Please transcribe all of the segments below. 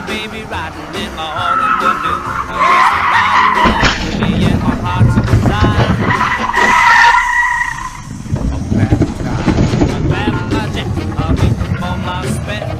baby riding in my all-in-one-new. Riding along with me and my heart's a desire. I'm grabbing my jacket, I'll be on my spare.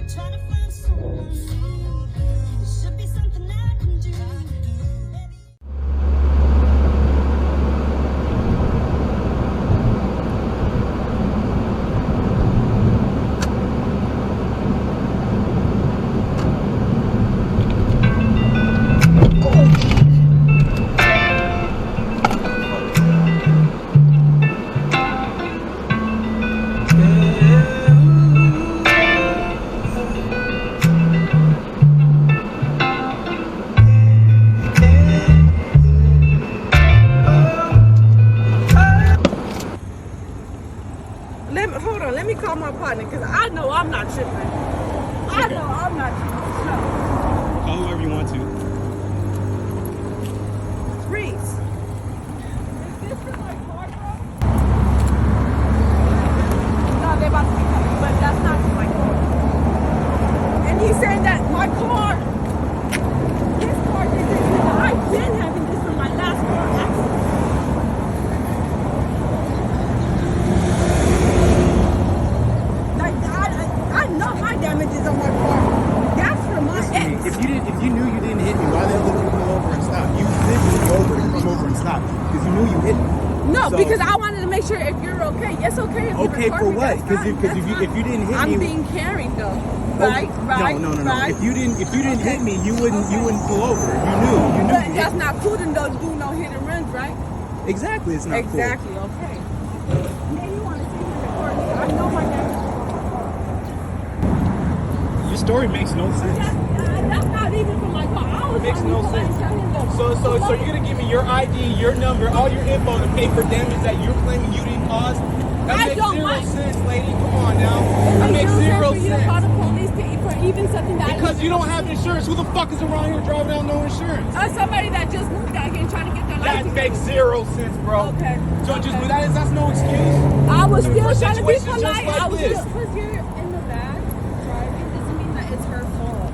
Trying to find someone new. There should be something I can do. Hold on, let me call my partner because I know I'm not tripping. I know I'm not tripping. No. Call whoever you want to. Reese. Is this in my car, bro? No, they're about to be coming, but that's not in my car. And he's saying that my car, his car did this. I've been having this from my last car accident. I know my damages on my car. That's for my ex. If you knew you didn't hit me, why the hell did you pull over and stop? You did pull over and come over and stop because you knew you hit me. No, So- because I wanted to make sure if you're okay. Yes, okay. If you Okay record for me, what? that's Because fine, that's if you fine. didn't hit I'm me, being caring though. Oh, Right, right, no. right. If you didn't Okay. hit me, you wouldn't pull over. You knew. But that's not cool to do no hit and runs, right? Exactly, it's not Exactly. Okay. Yeah, you want to see me record me? I know my name. cool. Your story makes no sense. That's not even for my car. I was Makes trying to no be polite sense. and tell him that- So you're gonna give me your ID, your number, all your info to pay for damage that you're claiming you didn't cause? That I makes don't zero mind. sense, lady. Come on now. That It makes makes zero for you to call sense. the police for even something that Because you don't have insurance. Who the fuck is around here driving out no insurance? somebody that just moved out here and trying to get their life That together. makes zero sense, bro. Okay. So just Okay. that's no excuse. I was For still trying to be situations just polite. like I was this. still because you're in the back driving doesn't mean that it's her fault.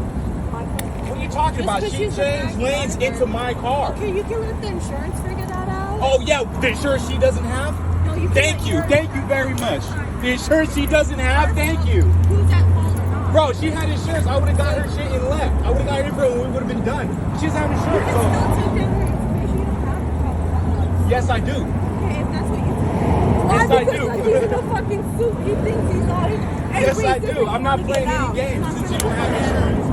My fault. What are you talking Just about? 'cause She she's a changed back lanes driver. into my car. Okay, you can let the insurance figure that out. Oh yeah, the insurance she doesn't have? No, you can Thank let you. yours- Thank you very much. The insurance she doesn't have, thank you. Who's at fault or not? Bro, she had insurance. I would have got her shit and left. I would have got her info and we would have been done. She doesn't have You insurance, can so still take down her information. You don't have to call the police. yes, I do. Okay, if that's what you think. Why? Yes, I Because do. like, he's in a fucking suit. He thinks he's all. Yes, I do. I'm not playing any games since you don't have insurance.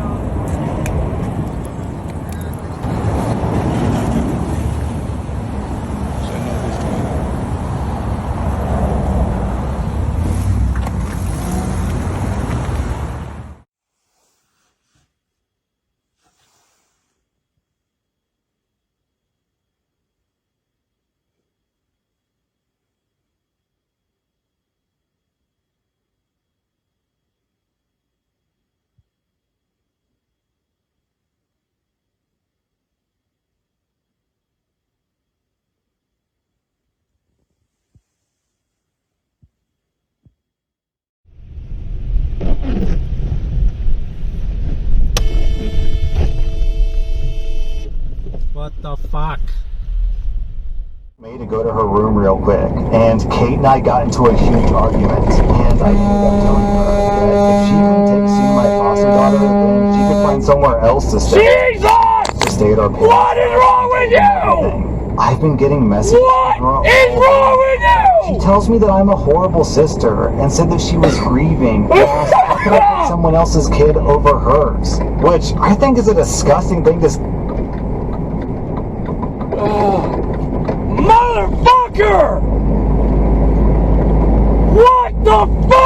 What the fuck? Me to go to her room real quick, and Kate and I got into a huge argument, and I ended up telling her that if she couldn't take see my foster daughter, then she could find somewhere else to stay. Jesus! To stay at our parents' What is wrong with you? thing. I've been getting messages from her What is all wrong day. with She you? tells me that I'm a horrible sister, and said that she was grieving, and asked how could I pick someone else's kid over hers, which I think is a disgusting thing to Motherfucker! What the fuck?